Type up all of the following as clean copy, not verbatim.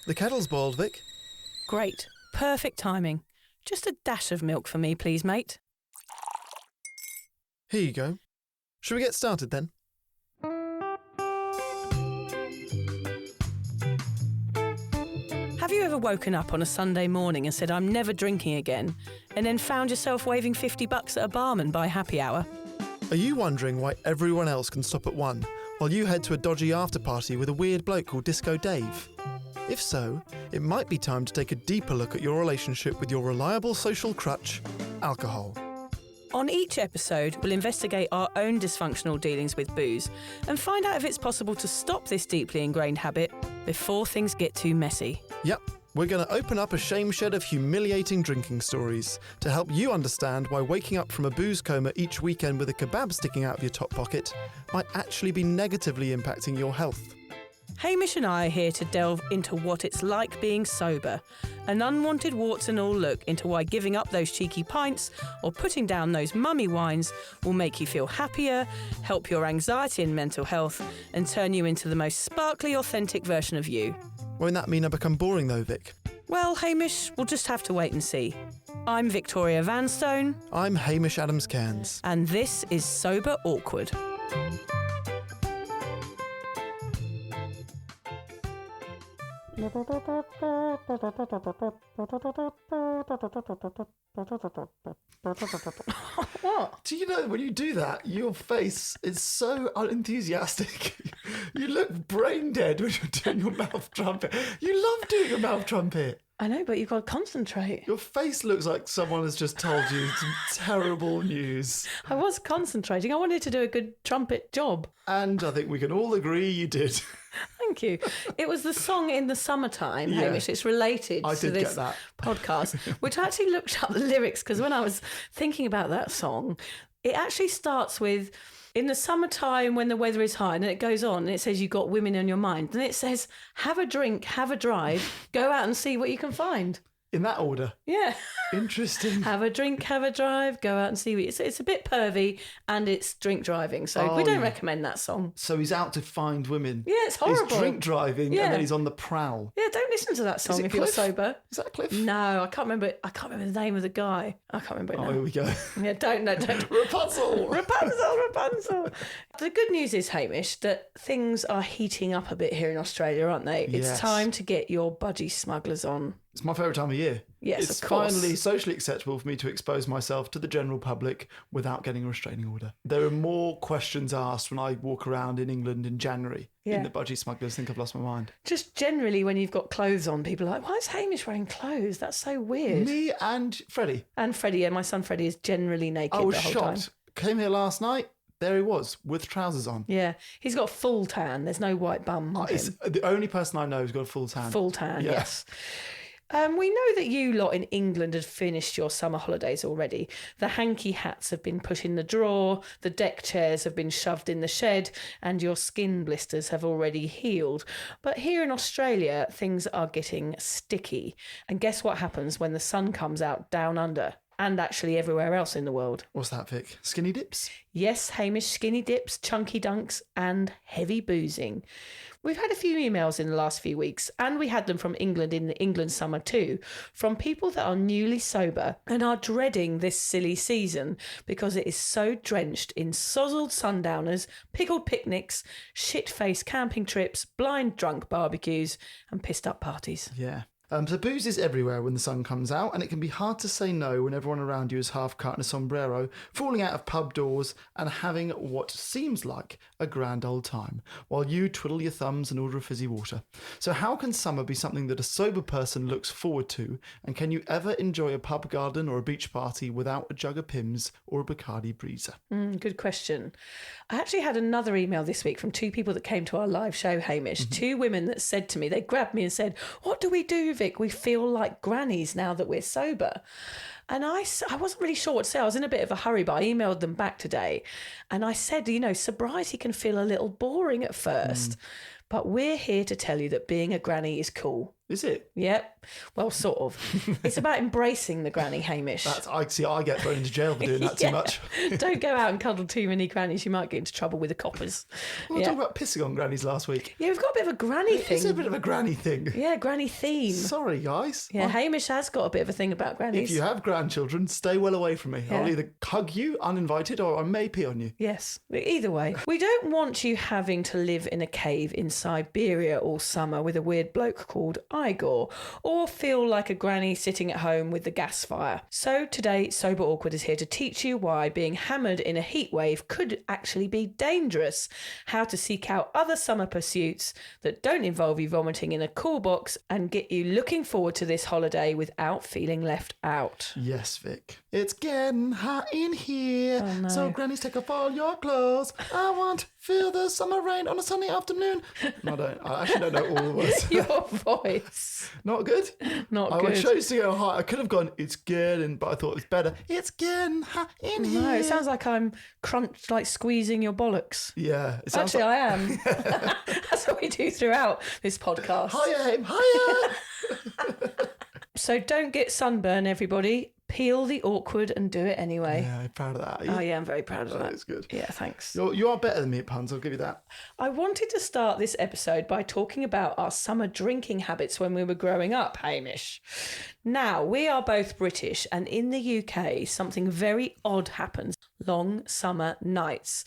The kettle's boiled, Vic. Great. Perfect timing. Just a dash of milk for me, please, mate. Here you go. Shall we get started then? Have you ever woken up on a Sunday morning and said, I'm never drinking again, and then found yourself waving $50 at a barman by happy hour? Are you wondering why everyone else can stop at 1 while you head to a dodgy after-party with a weird bloke called Disco Dave? If so, it might be time to take a deeper look at your relationship with your reliable social crutch, alcohol. On each episode, we'll investigate our own dysfunctional dealings with booze and find out if it's possible to stop this deeply ingrained habit before things get too messy. Yep, we're going to open up a shame shed of humiliating drinking stories to help you understand why waking up from a booze coma each weekend with a kebab sticking out of your top pocket might actually be negatively impacting your health. Hamish and I are here to delve into what it's like being sober, an unwanted warts and all look into why giving up those cheeky pints or putting down those mummy wines will make you feel happier, help your anxiety and mental health, and turn you into the most sparkly, authentic version of you. Won't that mean I become boring though, Vic? Well, Hamish, we'll just have to wait and see. I'm Victoria Vanstone. I'm Hamish Adams-Cairns. And this is Sober Awkward. What? Do you know when you do that, your face is so unenthusiastic. You look brain dead when you're doing your mouth trumpet. You love doing a mouth trumpet. I know, but you've got to concentrate. Your face looks like someone has just told you some terrible news. I was concentrating. I wanted to do a good trumpet job. And I think we can all agree you did. Thank you. It was the song In the Summertime, Yeah. Hamish. It's related to this podcast, which I actually looked up the lyrics because when I was thinking about that song, it actually starts with in the summertime when the weather is high, and then it goes on and it says you've got women on your mind. And it says, have a drink, have a drive, go out and see what you can find. In that order? Yeah. Interesting. Have a drink, have a drive, go out and see. It's a bit pervy and it's drink driving. So we don't recommend that song. So he's out to find women. Yeah, it's horrible. He's drink driving Yeah. and then he's on the prowl. Yeah, don't listen to that song if you're Cliff? sober. Is that Cliff? No, I can't remember the name of the guy. I can't remember it now. Oh, here we go. Yeah, don't. Rapunzel! Rapunzel. The good news is, Hamish, that things are heating up a bit here in Australia, aren't they? It's Yes. time to get your budgie smugglers on. It's my favourite time of year. Yes, it's of course. finally socially acceptable for me to expose myself to the general public without getting a restraining order. There are more questions asked when I walk around in England in January. Yeah. In the budgie smugglers think I've lost my mind. Just generally, when you've got clothes on, people are like, why is Hamish wearing clothes? That's so weird. Me and Freddie. And Freddie, my son Freddie, is generally naked I was the whole shocked. time. Came here last night. There he was with trousers on. Yeah, he's got full tan. There's no white bum on It's him. the only person I know who's got a full tan. Full tan, Yeah. yes. We know that you lot in England had finished your summer holidays already. The hanky hats have been put in the drawer, the deck chairs have been shoved in the shed, and your skin blisters have already healed. But here in Australia, things are getting sticky. And guess what happens when the sun comes out down under? And actually everywhere else in the world. What's that, Vic? Skinny dips? Yes, Hamish, skinny dips, chunky dunks, and heavy boozing. We've had a few emails in the last few weeks, and we had them from England in the England summer too, from people that are newly sober and are dreading this silly season because it is so drenched in sozzled sundowners, pickled picnics, shit-faced camping trips, blind drunk barbecues, and pissed-up parties. Yeah. So booze is everywhere when the sun comes out, and it can be hard to say no when everyone around you is half cut in a sombrero, falling out of pub doors and having what seems like a grand old time, while you twiddle your thumbs and order a fizzy water. So how can summer be something that a sober person looks forward to, and can you ever enjoy a pub garden or a beach party without a jug of Pimm's or a Bacardi Breezer? Good question. I actually had another email this week from two people that came to our live show, Hamish. Two women that said to me, they grabbed me and said, what do we do, Vic? We feel like grannies now that we're sober. And I wasn't really sure what to say. I was in a bit of a hurry, but I emailed them back today. And I said, sobriety can feel a little boring at first. But we're here to tell you that being a granny is cool. Is it? Yep. Well, sort of. It's about embracing the granny, Hamish. I get thrown into jail for doing that too much. Don't go out and cuddle too many grannies. You might get into trouble with the coppers. We were talking about pissing on grannies last week. Yeah, we've got a bit of a granny thing. It's a bit of a granny thing. Yeah, granny theme. Sorry, guys. Yeah, Hamish has got a bit of a thing about grannies. If you have grandchildren, stay well away from me. Yeah. I'll either hug you uninvited or I may pee on you. Yes, either way. We don't want you having to live in a cave in Siberia all summer with a weird bloke called Igor, or feel like a granny sitting at home with the gas fire. So today, Sober Awkward is here to teach you why being hammered in a heat wave could actually be dangerous, how to seek out other summer pursuits that don't involve you vomiting in a cool box, and get you looking forward to this holiday without feeling left out. Yes, Vic. It's getting hot in here. Oh, no. So grannies, take off all your clothes. I want to feel the summer rain on a sunny afternoon. No, I don't. I actually don't know all the words. Your voice. Not good? Not I good. chose to go high. I could have gone, it's getting, but I thought it was better. It's getting hot in here. No, it sounds like I'm crunched, like squeezing your bollocks. Yeah. It sounds Actually, like... I am. That's what we do throughout this podcast. Hiya, him, hiya. So don't get sunburn, everybody. Peel the awkward and do it anyway. Yeah, I'm proud of that. Oh, yeah, I'm very proud of that. It's good. Yeah, thanks. You are better than me at puns, I'll give you that. I wanted to start this episode by talking about our summer drinking habits when we were growing up, Hamish. Now, we are both British, and in the UK, something very odd happens. Long summer nights.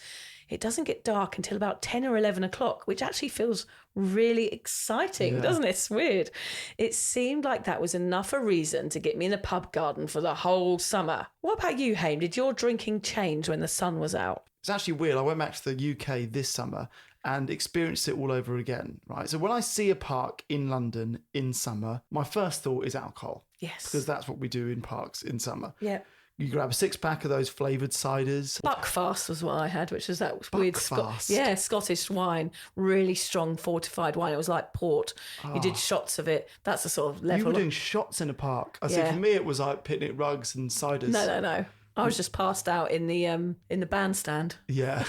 It doesn't get dark until about 10 or 11 o'clock, which actually feels really exciting, doesn't it? It's weird. It seemed like that was enough a reason to get me in the pub garden for the whole summer. What about you, Haim? Did your drinking change when the sun was out? It's actually weird. I went back to the UK this summer and experienced it all over again, right? So when I see a park in London in summer, my first thought is alcohol. Yes. Because that's what we do in parks in summer. Yeah. You grab a 6-pack of those flavoured ciders. Buckfast was what I had, which was that weird Buckfast? Scottish wine, really strong fortified wine. It was like port. You did shots of it. That's the sort of level. You were doing shots in a park. I said, for me, it was like picnic rugs and ciders. No. I was just passed out in the bandstand. Yeah.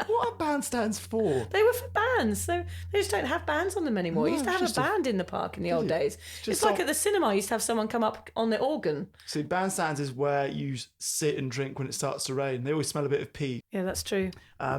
What are bandstands for? They were for bands. They just don't have bands on them anymore. You used to have a band in the park in the old days. It's like at the cinema, you used to have someone come up on the organ. See, bandstands is where you sit and drink when it starts to rain. They always smell a bit of pee. Yeah, that's true.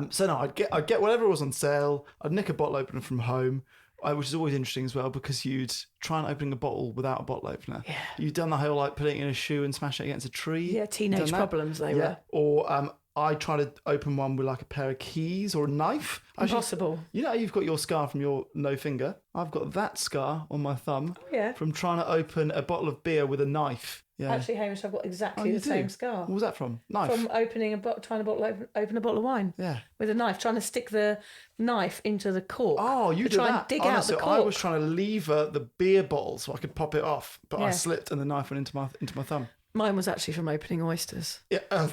So no, I'd get whatever was on sale. I'd nick a bottle opener from home, which is always interesting as well because you'd try and open a bottle without a bottle opener. Yeah. You've done the whole like putting it in a shoe and smashing it against a tree. Yeah, teenage problems they were. Or I tried to open one with like a pair of keys or a knife. Impossible. You know, you've got your scar from your no finger. I've got that scar on my thumb from trying to open a bottle of beer with a knife. Yeah. Actually, Hamish, I've got exactly the same scar. What was that from? Knife? From opening trying to open a bottle of wine. Yeah. With a knife, trying to stick the knife into the cork. Oh, you did try that. and dig Honestly, out the cork. I was trying to lever the beer bottle so I could pop it off, but I slipped and the knife went into my thumb. Mine was actually from opening oysters. Yeah.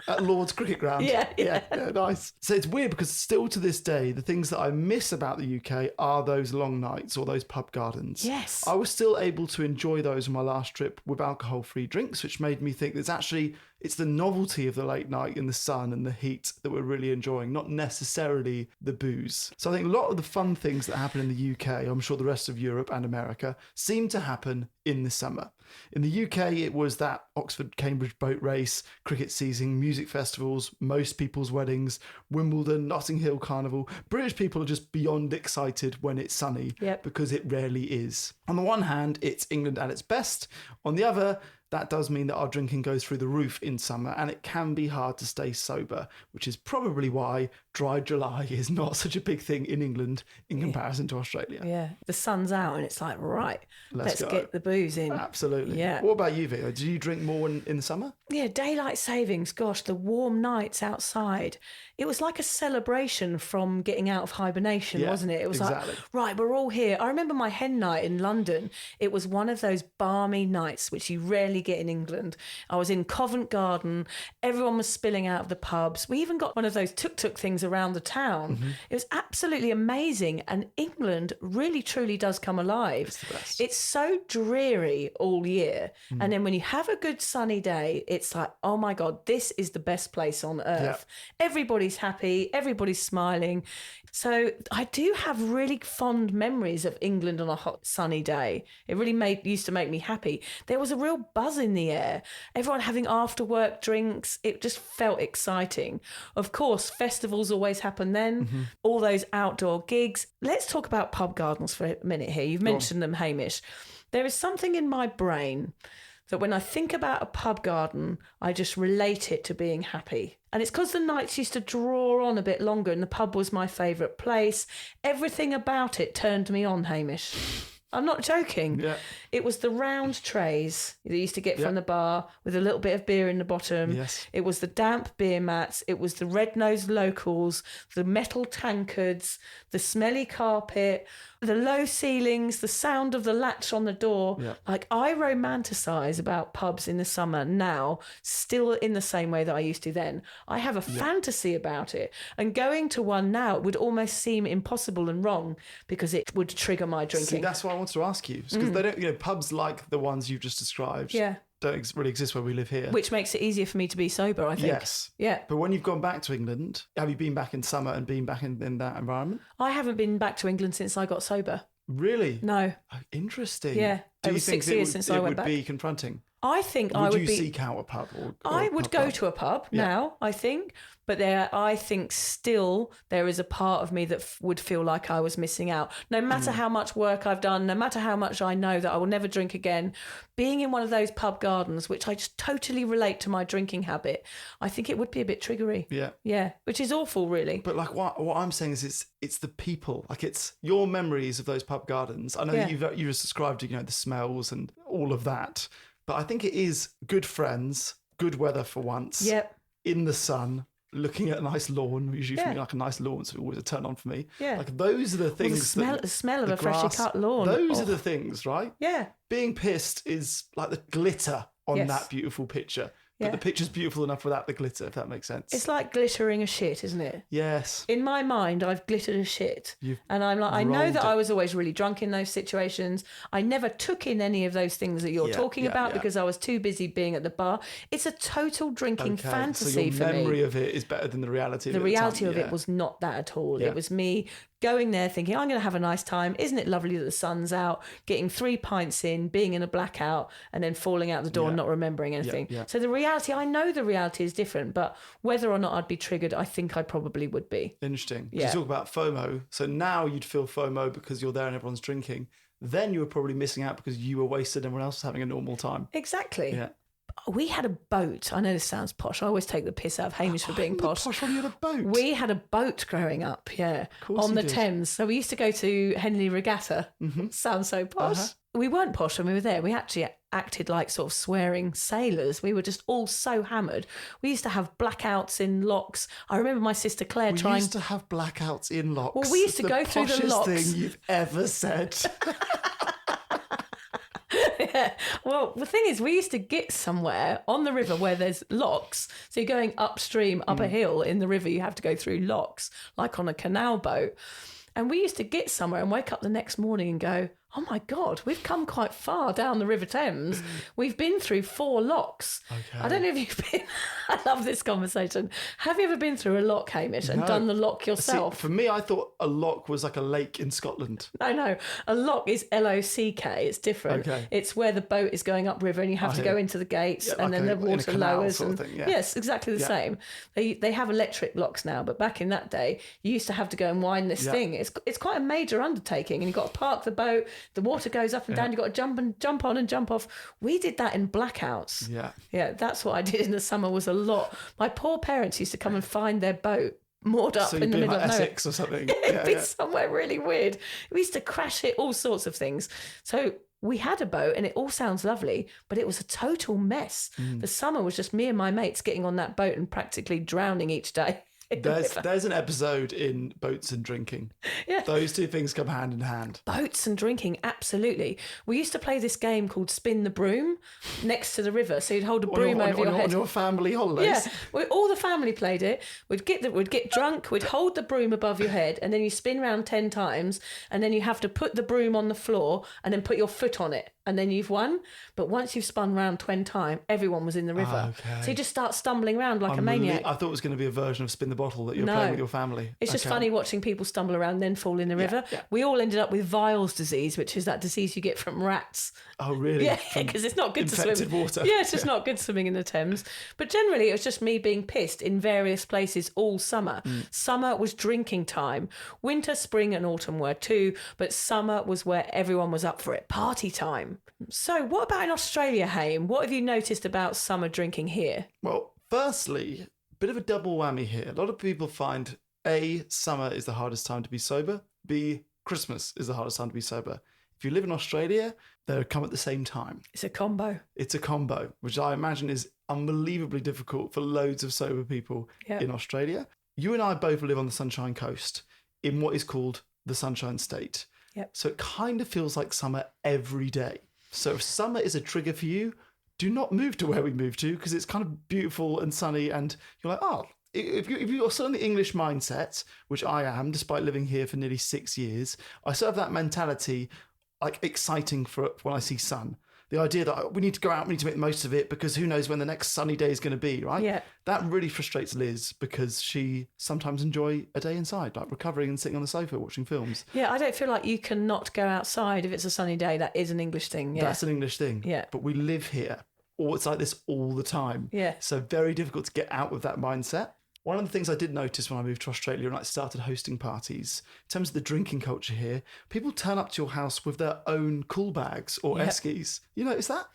At Lord's Cricket Ground. Yeah, nice. So it's weird because still to this day, the things that I miss about the UK are those long nights or those pub gardens. Yes. I was still able to enjoy those on my last trip with alcohol-free drinks, which made me think it's the novelty of the late night in the sun and the heat that we're really enjoying, not necessarily the booze. So I think a lot of the fun things that happen in the UK, I'm sure the rest of Europe and America, seem to happen in the summer. In the UK, it was that Oxford-Cambridge boat race, cricket season, music festivals, most people's weddings, Wimbledon, Notting Hill Carnival. British people are just beyond excited when it's sunny because it rarely is. On the one hand, it's England at its best. On the other, that does mean that our drinking goes through the roof in summer and it can be hard to stay sober, which is probably why dry July is not such a big thing in England in comparison to Australia. Yeah, the sun's out and it's like, right, let's get the booze in. Absolutely. Yeah. What about you, Vito? Do you drink more in the summer? Yeah, daylight savings, gosh, the warm nights outside. It was like a celebration from getting out of hibernation, wasn't it? It was like, right, we're all here. I remember my hen night in London. It was one of those balmy nights, which you rarely get in England. I was in Covent Garden. Everyone was spilling out of the pubs. We even got one of those tuk-tuk things around the town. Mm-hmm. It was absolutely amazing. And England really, truly does come alive. It's the best. It's so dreary all year. Mm. And then when you have a good sunny day, it's like, oh my God, this is the best place on earth. Yep. Everybody's happy. Everybody's smiling. So I do have really fond memories of England on a hot sunny day. It really used to make me happy. There was a real buzz in the air. Everyone having after work drinks. It just felt exciting. Of course, festivals always happen then. All those outdoor gigs. Let's talk about pub gardens for a minute here. You've mentioned them, Hamish. There is something in my brain that when I think about a pub garden, I just relate it to being happy. And it's because the nights used to draw on a bit longer and the pub was my favourite place. Everything about it turned me on, Hamish. I'm not joking. Yeah. It was the round trays that you used to get from the bar with a little bit of beer in the bottom. Yes. It was the damp beer mats. It was the red-nosed locals, the metal tankards, the smelly carpet, the low ceilings, the sound of the latch on the door. Yeah. Like, I romanticise about pubs in the summer now, still in the same way that I used to then. I have a fantasy about it. And going to one now would almost seem impossible and wrong because it would trigger my drinking. See, that's why I wanted to ask you. Because they don't, pubs like the ones you've just described don't really exist where we live here. Which makes it easier for me to be sober, I think. Yes. Yeah. But when you've gone back to England, have you been back in summer and been back in that environment? I haven't been back to England since I got sober. Really? No. Oh, interesting. Yeah. Do It you was think 6 years since I went back. It would be confronting? I think I would you be... seek out a pub? Or I would go bar? to a pub now, I think. But I think still there is a part of me that would feel like I was missing out. No matter how much work I've done, no matter how much I know that I will never drink again, being in one of those pub gardens, which I just totally relate to my drinking habit, I think it would be a bit triggery. Yeah. Yeah, which is awful, really. But like what I'm saying is it's the people. Like it's your memories of those pub gardens. I know you've just described the smells and all of that. But I think it is good friends, good weather for once. Yep. In the sun, looking at a nice lawn. Usually for me, like a nice lawn, so always a turn on for me. Yeah. Like those are the things. The smell of a freshly cut lawn. Those are the things, right? Yeah. Being pissed is like the glitter on that beautiful picture. But the picture's beautiful enough without the glitter, if that makes sense. It's like glittering a shit, isn't it? Yes. In my mind, I've glittered a shit. And I'm like, I know that I was always really drunk in those situations. I never took in any of those things that you're talking about because I was too busy being at the bar. It's a total drinking fantasy for me. The memory of it is better than the reality of it. The reality of it was not that at all. Yeah. It was me going there thinking, I'm going to have a nice time. Isn't it lovely that the sun's out? Getting 3 pints in, being in a blackout, and then falling out the door and not remembering anything. Yeah. So the reality, I know the reality is different, but whether or not I'd be triggered, I think I probably would be. Interesting. Yeah. You talk about FOMO. So now you'd feel FOMO because you're there and everyone's drinking. Then you were probably missing out because you were wasted and everyone else was having a normal time. Exactly. Yeah. We had a boat. I know this sounds posh. I always take the piss out of Hamish for being posh. Posh when you had a boat. We had a boat growing up, on the Thames. So we used to go to Henley Regatta. Sounds so posh. We weren't posh when we were there. We actually acted like sort of swearing sailors. We were just all so hammered. We used to have blackouts in locks. I remember my sister Claire We used to have blackouts in locks. Well, we used to go through the locks. The poshest thing you've ever said. Yeah. Well, the thing is, we used to get somewhere on the river where there's locks. So you're going upstream, up a hill in the river, you have to go through locks, like on a canal boat. And we used to get somewhere and wake up the next morning and go, oh my God, we've come quite far down the River Thames. We've been through 4 locks. Okay. I don't know if you've been... I love this conversation. Have you ever been through a lock, Hamish, and done the lock yourself? See, for me, I thought a lock was like a lake in Scotland. No. A lock is L-O-C-K. It's different. Okay. It's where the boat is going upriver and you have to go into the gates and then the water lowers. Sort of thing, Yes, exactly the same. They have electric locks now, but back in that day, you used to have to go and wind this thing. It's quite a major undertaking and you've got to park the boat. The water goes up and down. You've got to jump on and jump off. We did that in blackouts. Yeah, that's what I did in the summer was a lot. My poor parents used to come and find their boat moored up in the middle of nowhere. Essex or something. It'd be somewhere really weird. We used to crash it, all sorts of things. So we had a boat and it all sounds lovely, but it was a total mess. The summer was just me and my mates getting on that boat and practically drowning each day. There's an episode in Boats and Drinking. Yeah. Those two things come hand in hand. Boats and drinking, absolutely. We used to play this game called Spin the Broom next to the river. So you'd hold a broom over your head. On your family holidays? Yeah. All the family played it. We'd get drunk, we'd hold the broom above your head, and then you spin round 10 times, and then you have to put the broom on the floor and then put your foot on it. And then you've won. But once you've spun round 20 times, everyone was in the river. Okay. So you just start stumbling around like a maniac. I thought it was going to be a version of Spin the the bottle that you're No. playing with your family. It's just funny watching people stumble around and then fall in the river. yeah. We all ended up with Weil's disease, which is that disease you get from rats. Oh, really? Yeah, because it's not good to swim. Infected water. Yeah, it's just not good swimming in the Thames. But generally, it was just me being pissed in various places all summer. Summer was drinking time. Winter, spring, and autumn were too, but summer was where everyone was up for it. Party time. So, what about in Australia, Haim? What have you noticed about summer drinking here? Well, firstly, bit of a double whammy here. A lot of people find A, summer is the hardest time to be sober. B, Christmas is the hardest time to be sober. If you live in Australia, they come at the same time. It's a combo. It's a combo, which I imagine is unbelievably difficult for loads of sober people in Australia. You and I both live on the Sunshine Coast in what is called the Sunshine State. Yep. So it kind of feels like summer every day. So if summer is a trigger for you, do not move to where we moved to because it's kind of beautiful and sunny and you're like, oh, if you're still in the English mindset, which I am, despite living here for nearly 6 years, I still have that mentality, like exciting for when I see sun. The idea that we need to go out, we need to make the most of it because who knows when the next sunny day is going to be, right? Yeah. That really frustrates Liz because she sometimes enjoy a day inside, like recovering and sitting on the sofa watching films. Yeah, I don't feel like you cannot go outside if it's a sunny day. That is an English thing. Yeah. That's an English thing. Yeah. But we live here. Or it's like this all the time. Yeah. So very difficult to get out of that mindset. One of the things I did notice when I moved to Australia and I started hosting parties, in terms of the drinking culture here, people turn up to your house with their own cool bags or eskies. You notice that?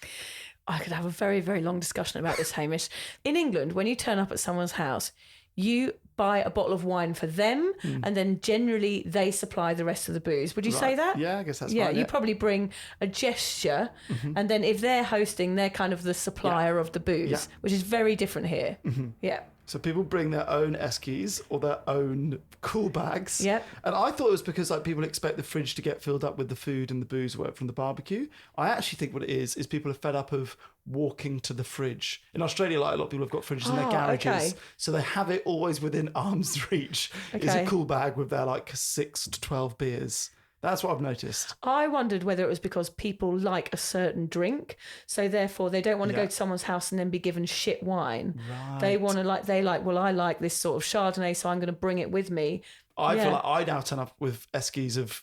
I could have a very, very long discussion about this, Hamish. In England, when you turn up at someone's house, you buy a bottle of wine for them and then generally they supply the rest of the booze. Would you say that? Yeah, I guess that's Yeah, fine. you probably bring a gesture and then if they're hosting, they're kind of the supplier of the booze, which is very different here. Yeah. So people bring their own eskies or their own cool bags. Yep. And I thought it was because like people expect the fridge to get filled up with the food and the booze work from the barbecue. I actually think what it is people are fed up of walking to the fridge. In Australia, like a lot of people have got fridges in their garages. Okay. So they have it always within arm's reach. Is a cool bag with their like 6 to 12 beers. That's what I've noticed. I wondered whether it was because people like a certain drink, so therefore they don't want to go to someone's house and then be given shit wine. Right. They want to well, I like this sort of Chardonnay, so I'm going to bring it with me. I feel like I now turn up with eskies of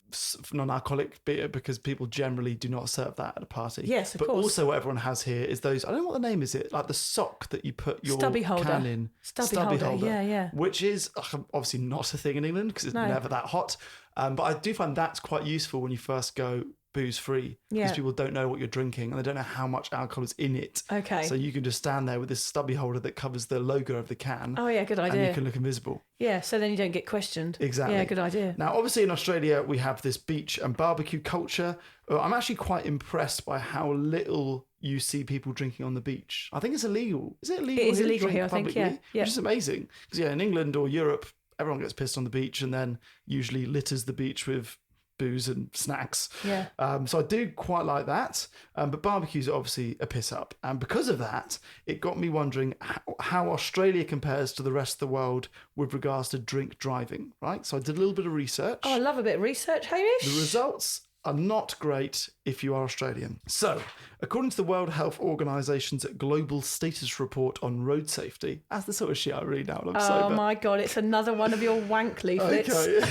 non-alcoholic beer because people generally do not serve that at a party. Yes, of but course. also what everyone has here is those, I don't know what the name is, like the sock that you put your Stubby holder. can in. Stubby holder, yeah. Which is obviously not a thing in England because it's never that hot. But I do find that's quite useful when you first go booze free because people don't know what you're drinking and they don't know how much alcohol is in it. Okay. So you can just stand there with this stubby holder that covers the logo of the can. Oh yeah, good idea. And you can look invisible. Yeah, so then you don't get questioned. Exactly. Yeah, good idea. Now, obviously in Australia, we have this beach and barbecue culture. I'm actually quite impressed by how little you see people drinking on the beach. I think it's illegal. Is it illegal? It is to illegal drink here, I think, publicly? yeah. Which is amazing. Because in England or Europe, everyone gets pissed on the beach and then usually litters the beach with booze and snacks. Yeah. So I do quite like that. But barbecues are obviously a piss up. And because of that, it got me wondering how Australia compares to the rest of the world with regards to drink driving, right? So I did a little bit of research. Oh, I love a bit of research, Hamish. The results are not great if you are Australian. So, according to the World Health Organization's Global Status Report on Road Safety, that's the sort of shit I read now when I'm sober. Oh my God, it's another one of your wank leaflets. Okay.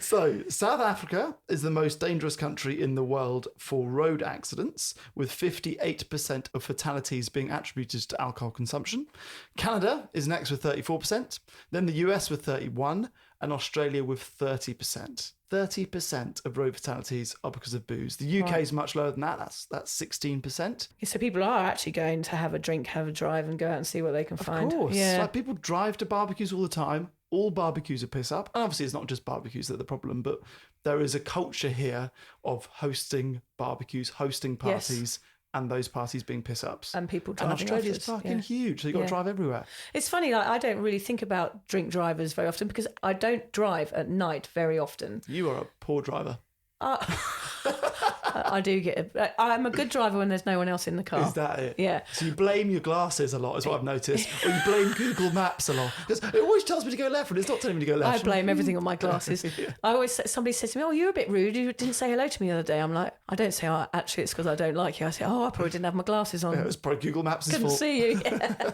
So, South Africa is the most dangerous country in the world for road accidents, with 58% of fatalities being attributed to alcohol consumption. Canada is next with 34%, then the US with 31%, and Australia with 30%. 30% of road fatalities are because of booze. The UK is much lower than that. That's 16%. So people are actually going to have a drink, have a drive, and go out and see what they can find. Of course. Yeah. Like people drive to barbecues all the time. All barbecues are piss up. And obviously it's not just barbecues that are the problem, but there is a culture here of hosting barbecues, hosting parties, and those parties being piss ups. And people And driving Australia's off us. fucking huge, so you've got to drive everywhere. It's funny, like, I don't really think about drink drivers very often because I don't drive at night very often. You are a poor driver. I do get. I'm a good driver when there's no one else in the car. Is that it? Yeah. So you blame your glasses a lot, is what I've noticed. Or you blame Google Maps a lot. Because it always tells me to go left, and it's not telling me to go left. I blame everything on my glasses. I always somebody says to me, "Oh, you're a bit rude. You didn't say hello to me the other day." I'm like, I don't say, "Oh, actually, it's because I don't like you." I say, "Oh, I probably didn't have my glasses on. Yeah, it was probably Google Maps' Couldn't fault. see you." Yeah.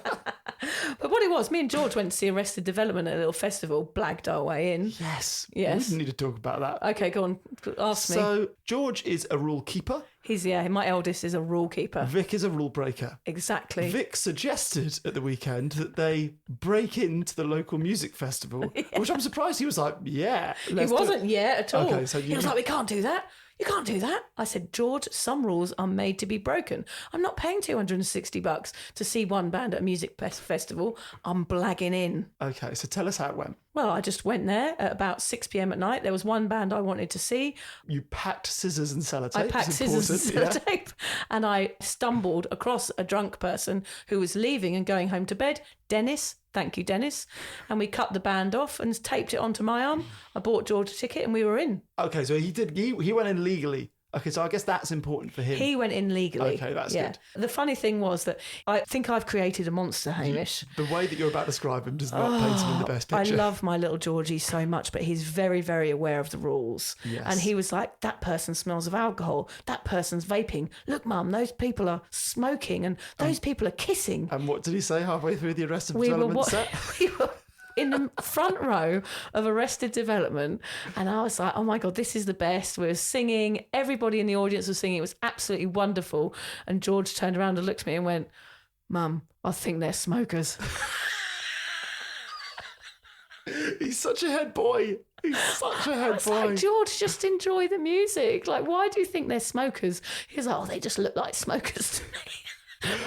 But what it was, me and George went to see Arrested Development at a little festival, blagged our way in. Yes. Yes. We didn't need to talk about that. Okay, go on, ask me. So George is a rule keeper. My eldest is a rule keeper. Vic is a rule breaker. Exactly. Vic suggested at the weekend that they break into the local music festival, which I'm surprised he was like, yeah. He wasn't yet at all. Okay, so he was like, we can't do that. You can't do that. I said, George, some rules are made to be broken. I'm not paying $260 to see one band at a music festival. I'm blagging in. Okay, so tell us how it went. Well, I just went there at about 6 p.m. at night. There was one band I wanted to see. You packed scissors and sellotape. I packed scissors and sellotape, and I stumbled across a drunk person who was leaving and going home to bed. Dennis, thank you, Dennis. And we cut the band off and taped it onto my arm. I bought George a ticket and we were in. Okay, so he went in legally. Okay, so I guess that's important for him. He went in legally. Okay, that's good. The funny thing was that I think I've created a monster, Hamish. The way that you're about to describe him does not paint him in the best picture. I love my little Georgie so much, but he's very, very aware of the rules. Yes. And he was like, that person smells of alcohol. That person's vaping. Look, Mum, those people are smoking and those people are kissing. And what did he say halfway through the Arrested Development set? We were in the front row of Arrested Development, and I was like, oh my God, this is the best. We were singing. Everybody in the audience was singing. It was absolutely wonderful. And George turned around and looked at me and went, Mum, I think they're smokers. He's such a head boy. He's such a head boy. Like, George, just enjoy the music. Like, why do you think they're smokers? He's like, oh, they just look like smokers to me.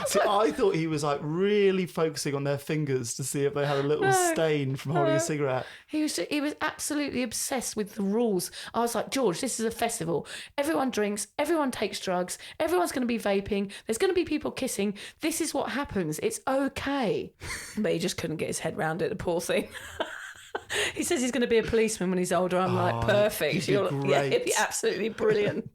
See, I thought he was like really focusing on their fingers to see if they had a little stain from holding a cigarette. He was absolutely obsessed with the rules. I was like, George, this is a festival. Everyone drinks, everyone takes drugs, everyone's going to be vaping, there's going to be people kissing. This is what happens. It's okay. But he just couldn't get his head round it, the poor thing. He says he's going to be a policeman when he's older. I'm like, perfect. He'd be great. He'd be absolutely brilliant.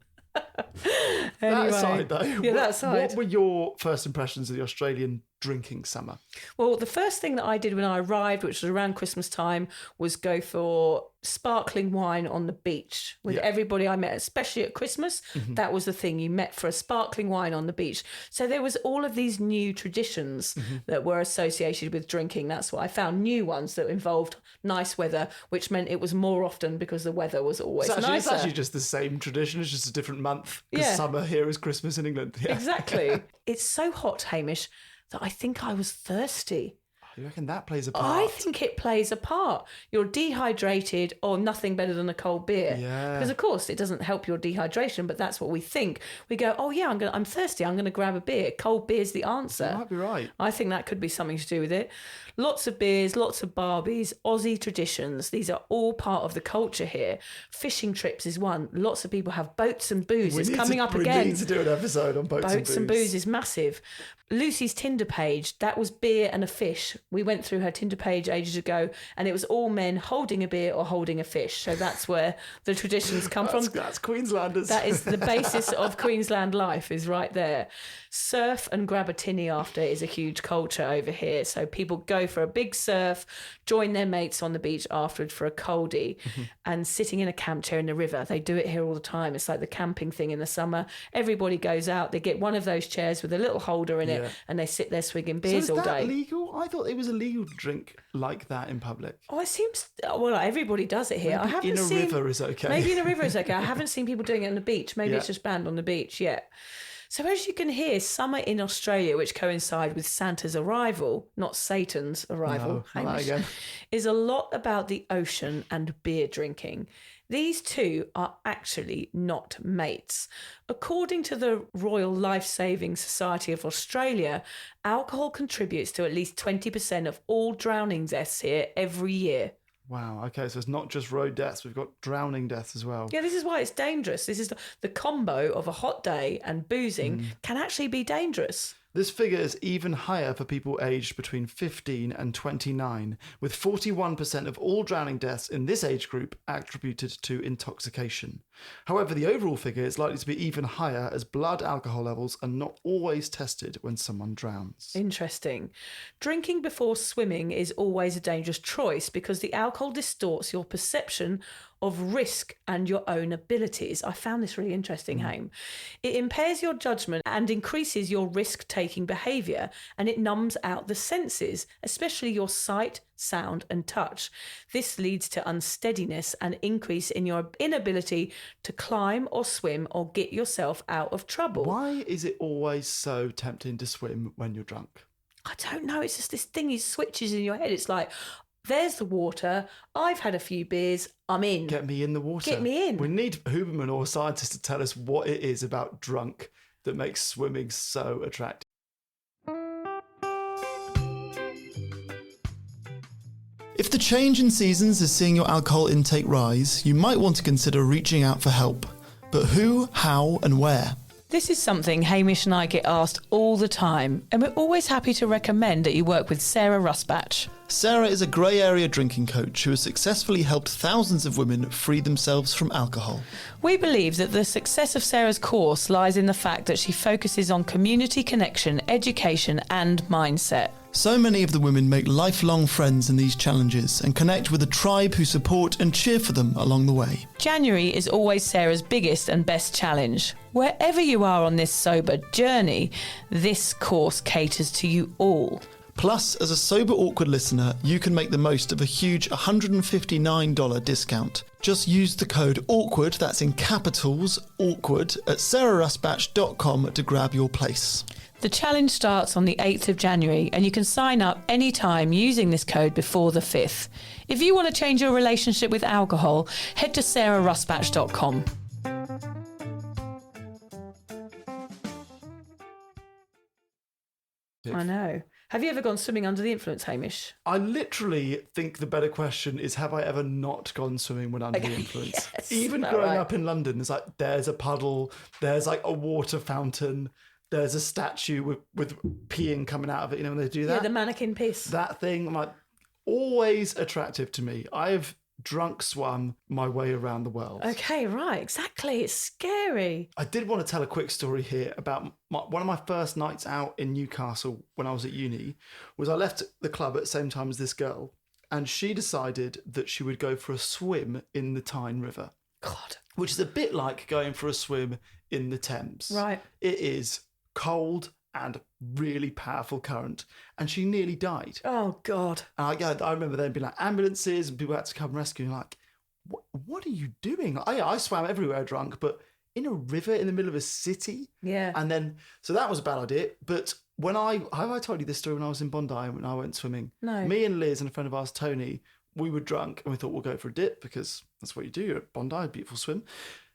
That aside, though, that aside. What were your first impressions of the Australian drinking summer? Well, the first thing that I did when I arrived, which was around Christmas time, was go for sparkling wine on the beach with everybody I met, especially at Christmas. Mm-hmm. That was the thing. You met for a sparkling wine on the beach. So there was all of these new traditions that were associated with drinking. That's what I found. New ones that involved nice weather, which meant it was more often because the weather was always nicer. It's actually just the same tradition. It's just a different month because summer here is Christmas in England. Yeah. Exactly. It's so hot, Hamish, that I think I was thirsty. You reckon that plays a part? I think it plays a part. You're dehydrated, or nothing better than a cold beer. Yeah. Because of course it doesn't help your dehydration, but that's what we think. We go, oh yeah, I'm thirsty. I'm going to grab a beer. Cold beer's the answer. You might be right. I think that could be something to do with it. Lots of beers, lots of barbies, Aussie traditions. These are all part of the culture here. Fishing trips is one. Lots of people have boats and booze. It's coming up again. We need to do an episode on boats and booze. Boats and booze is massive. Lucy's Tinder page, that was beer and a fish. We went through her Tinder page ages ago, and it was all men holding a beer or holding a fish. So that's where the traditions come from. That's Queenslanders. That is the basis of Queensland life, is right there. Surf and grab a tinny after is a huge culture over here. So people go for a big surf, join their mates on the beach afterward for a coldie, and sitting in a camp chair in the river. They do it here all the time. It's like the camping thing in the summer. Everybody goes out, they get one of those chairs with a little holder in it, and they sit there swigging beers all day. So is that legal? I thought it was illegal to drink like that in public. Oh, it seems... Well, everybody does it here. Maybe I haven't in a seen... river is okay. Maybe in a river is okay. I haven't seen people doing it on the beach. Maybe it's just banned on the beach, So as you can hear, summer in Australia, which coincide with Santa's arrival, not Satan's arrival, Hamish, is a lot about the ocean and beer drinking. These two are actually not mates. According to the Royal Life-Saving Society of Australia, alcohol contributes to at least 20% of all drowning deaths here every year. Wow, okay, so it's not just road deaths, we've got drowning deaths as well. Yeah, this is why it's dangerous. This is the combo of a hot day and boozing can actually be dangerous. This figure is even higher for people aged between 15 and 29, with 41% of all drowning deaths in this age group attributed to intoxication. However, the overall figure is likely to be even higher as blood alcohol levels are not always tested when someone drowns. Interesting. Drinking before swimming is always a dangerous choice because the alcohol distorts your perception of risk and your own abilities. I found this really interesting, Haim. It impairs your judgment and increases your risk-taking behaviour, and it numbs out the senses, especially your sight, sound and touch. This leads to unsteadiness and increase in your inability to climb or swim or get yourself out of trouble. Why is it always so tempting to swim when you're drunk? I don't know. It's just this thing, it switches in your head. It's like, there's the water. I've had a few beers. I'm in. Get me in the water. Get me in. We need Huberman or scientists to tell us what it is about drunk that makes swimming so attractive. If the change in seasons is seeing your alcohol intake rise, you might want to consider reaching out for help. But who, how, and where? This is something Hamish and I get asked all the time, and we're always happy to recommend that you work with Sarah Rusbatch. Sarah is a grey area drinking coach who has successfully helped thousands of women free themselves from alcohol. We believe that the success of Sarah's course lies in the fact that she focuses on community connection, education and mindset. So many of the women make lifelong friends in these challenges and connect with a tribe who support and cheer for them along the way. January is always Sarah's biggest and best challenge. Wherever you are on this sober journey, this course caters to you all. Plus, as a Sober Awkward listener, you can make the most of a huge $159 discount. Just use the code AWKWARD, that's in capitals, AWKWARD, at sarahrusbatch.com to grab your place. The challenge starts on the 8th of January and you can sign up anytime using this code before the 5th. If you want to change your relationship with alcohol, head to sarahrusbatch.com. I know. Have you ever gone swimming under the influence, Hamish? I literally think the better question is, have I ever not gone swimming when under the influence? Yes, Even all growing right. up in London, it's like there's a puddle, there's like a water fountain, there's a statue with peeing coming out of it. You know when they do that? Yeah, the mannequin piss. That thing, I'm like, always attractive to me. I've drunk swum my way around the world. Okay, right, exactly. It's scary. I did want to tell a quick story here about one of my first nights out in Newcastle when I was at uni. Was I left the club at the same time as this girl, and she decided that she would go for a swim in the Tyne River. God. Which is a bit like going for a swim in the Thames. Right. It is cold and really powerful current, and she nearly died. Oh, God. And I remember there being like ambulances and people had to come rescue. And like, what are you doing? I swam everywhere drunk, but in a river in the middle of a city. Yeah. And then, so that was a bad idea. But when have I told you this story when I was in Bondi when I went swimming? No. Me and Liz and a friend of ours, Tony, we were drunk and we thought we'll go for a dip because that's what you do. You're at Bondi, a beautiful swim.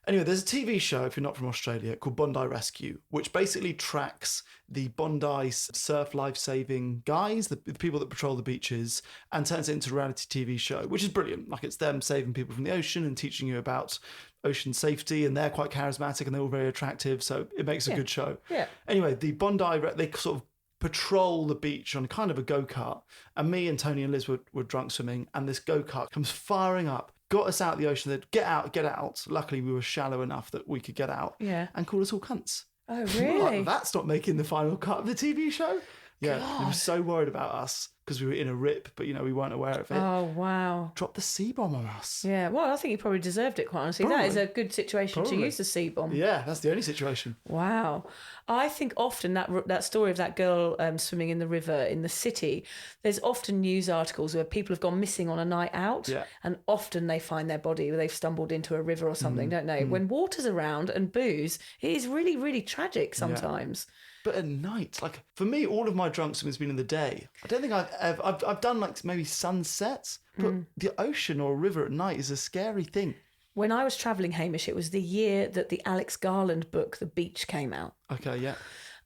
Anyway, there's a TV show, if you're not from Australia, called Bondi Rescue, which basically tracks the Bondi surf life-saving guys, the people that patrol the beaches, and turns it into a reality TV show, which is brilliant. Like, it's them saving people from the ocean and teaching you about ocean safety, and they're quite charismatic and they're all very attractive, so it makes a good show. Yeah. Anyway, the Bondi, they sort of patrol the beach on kind of a go-kart, and me and Tony and Liz were drunk swimming, and this go-kart comes firing up, got us out of the ocean. They'd get out. Luckily, we were shallow enough that we could get out. Yeah. And called us all cunts. Oh, Like, really? that's not making the final cut of the TV show. Yeah, they were God. so worried about us because we were in a rip, but we weren't aware of it. Oh, wow. Dropped the C-bomb on us. Yeah, well, I think you probably deserved it, quite honestly. That is Probably. a good situation to Probably. use the C-bomb. Yeah, that's the only situation. Wow. I think often that story of that girl swimming in the river in the city, there's often news articles where people have gone missing on a night out, Yeah. and often they find their body where they've stumbled into a river or something, don't they? When water's around and booze, it is really, really tragic sometimes. But at night, like for me, all of my drunk swimming's been in the day. I don't think I've done like maybe sunsets, but the ocean or a river at night is a scary thing. When I was travelling, Hamish, it was the year that the Alex Garland book, The Beach, came out. Okay, yeah.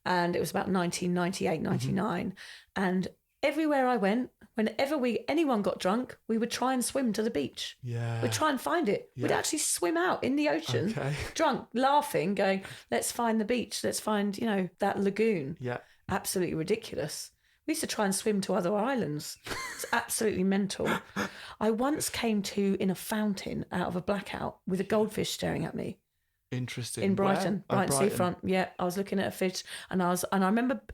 And it was about 1998, 99. And everywhere I went, whenever anyone got drunk, we would try and swim to the beach. Yeah. We'd try and find it. We'd Yeah. actually swim out in the ocean, Okay. drunk, laughing, going, let's find the beach. Let's find, that lagoon. Yeah. absolutely ridiculous. We used to try and swim to other islands. It's absolutely mental. I once came to in a fountain out of a blackout with a goldfish staring at me. Interesting. In Brighton, Where? Brighton seafront. Yeah, I was looking at a fish, and I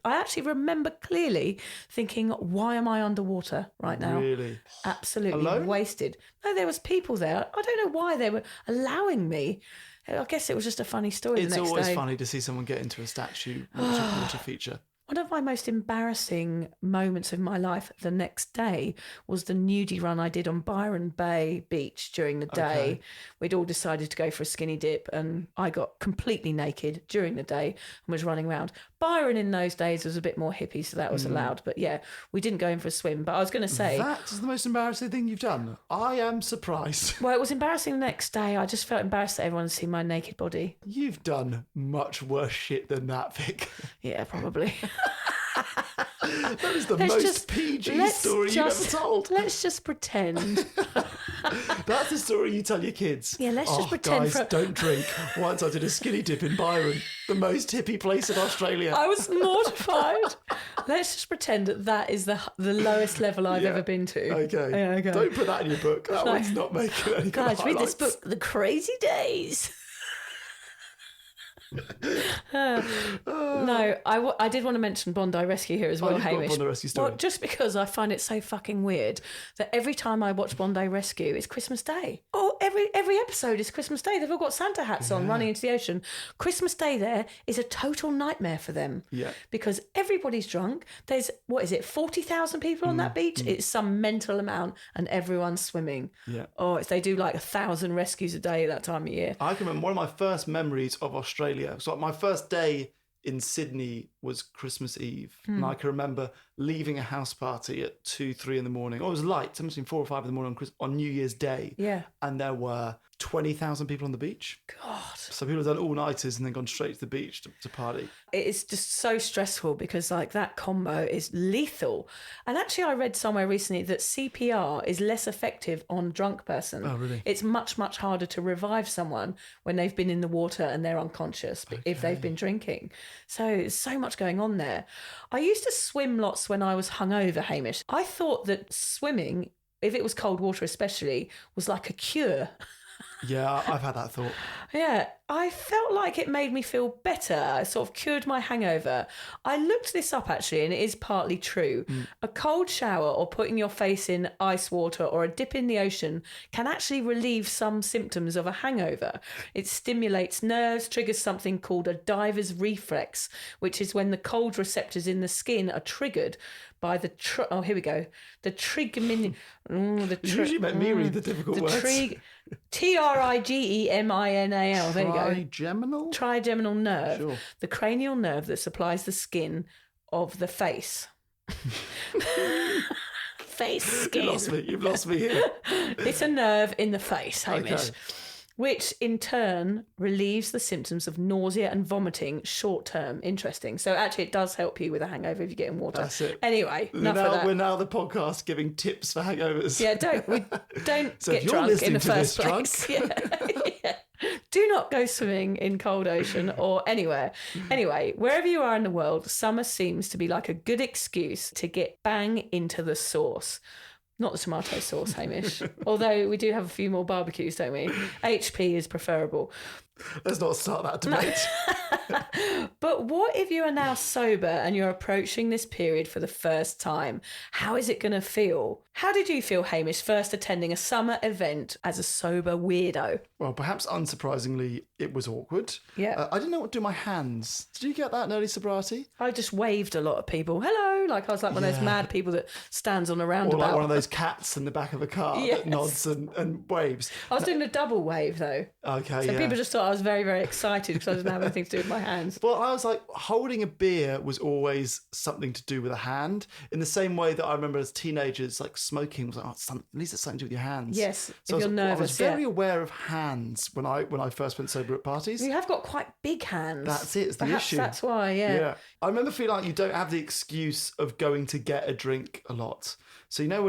actually remember clearly thinking, why am I underwater right now? Really? Absolutely Alone? wasted. No, there was people there. I don't know why they were allowing me. I guess it was just a funny story. It's the next always day. funny to see someone get into a statue water feature. One of my most embarrassing moments of my life the next day was the nudie run I did on Byron Bay Beach during the day. Okay. We'd all decided to go for a skinny dip, and I got completely naked during the day and was running around. Byron in those days was a bit more hippie, so that was allowed. But yeah, we didn't go in for a swim. But I was going to say... That's the most embarrassing thing you've done. I am surprised. Well, it was embarrassing the next day. I just felt embarrassed that everyone would see my naked body. You've done much worse shit than that, Vic. Yeah, probably. That is the most PG story you've ever told. Let's just pretend. That's the story you tell your kids. Yeah, let's just pretend. Guys, don't drink. Once I did a skinny dip in Byron, the most hippie place in Australia. I was mortified. Let's just pretend that is the lowest level I've ever been to. Okay. Yeah, okay. Don't put that in your book. That one's not making any Guys, read this highlights. book, The Crazy Days. No, I did want to mention Bondi Rescue here as well, you've got a Hamish. Bondi Rescue story. Well, just because I find it so fucking weird that every time I watch Bondi Rescue, it's Christmas Day. Oh, every episode is Christmas Day. They've all got Santa hats on running into the ocean. Christmas Day there is a total nightmare for them. Yeah. Because everybody's drunk. There's, 40,000 people on that beach? It's some mental amount, and everyone's swimming. Yeah. Oh, they do like 1,000 rescues a day at that time of year. I can remember one of my first memories of Australia. So my first day in Sydney was Christmas Eve. And I can remember leaving a house party at 2-3 in the morning. Oh, it was light, something between 4 or 5 in the morning on New Year's Day. Yeah. And there were 20,000 people on the beach. God. So people have done all-nighters and then gone straight to the beach to party. It is just so stressful because like that combo is lethal. And actually I read somewhere recently that CPR is less effective on a drunk person. Oh, really? It's much, much harder to revive someone when they've been in the water and they're unconscious if they've been drinking. So there's so much going on there. I used to swim lots when I was hungover, Hamish. I thought that swimming, if it was cold water especially, was like a cure. Yeah, I've had that thought. Yeah, I felt like it made me feel better. It sort of cured my hangover. I looked this up actually, and it is partly true. A cold shower or putting your face in ice water or a dip in the ocean can actually relieve some symptoms of a hangover. It stimulates nerves, triggers something called a diver's reflex, which is when the cold receptors in the skin are triggered by the the triggemin. You usually make me read the difficult words. Trigeminal. There you go. Trigeminal? Trigeminal nerve. Sure. The cranial nerve that supplies the skin of the face. Face skin. You've lost me here. It's a nerve in the face, Hamish. Okay. Which in turn relieves the symptoms of nausea and vomiting short term. Interesting. So actually it does help you with a hangover if you get in water. That's it. Anyway, enough of that. We're now the podcast giving tips for hangovers. Yeah, don't So if get you're drunk in listening the to first this place. Yeah. Do not go swimming in cold ocean or anywhere. Anyway, wherever you are in the world, summer seems to be like a good excuse to get bang into the sauce. Not the tomato sauce, Hamish. Although we do have a few more barbecues, don't we? HP is preferable. Let's not start that debate. But what if you are now sober and you're approaching this period for the first time? How is it going to feel? How did you feel, Hamish, first attending a summer event as a sober weirdo? Well, perhaps unsurprisingly, it was awkward. Yeah. I didn't know what to do with my hands. Did you get that in early sobriety? I just waved a lot of people. Hello. Like I was like one of those mad people that stands on a roundabout. Or like one of those cats in the back of a car Yes. that nods and waves. I was doing a double wave though. Okay, So yeah. people just thought I was very, very excited because I didn't have anything to do with my hands. Well, I was like, holding a beer was always something to do with a hand. In the same way that I remember as teenagers, like smoking was like, at least it's something to do with your hands. Yes, So if you're I was nervous, very yeah. aware of hands when I first went sober at parties. You have got quite big hands. That's it, it's the Perhaps issue. that's why, yeah. Yeah. I remember feeling like you don't have the excuse of going to get a drink a lot. So you know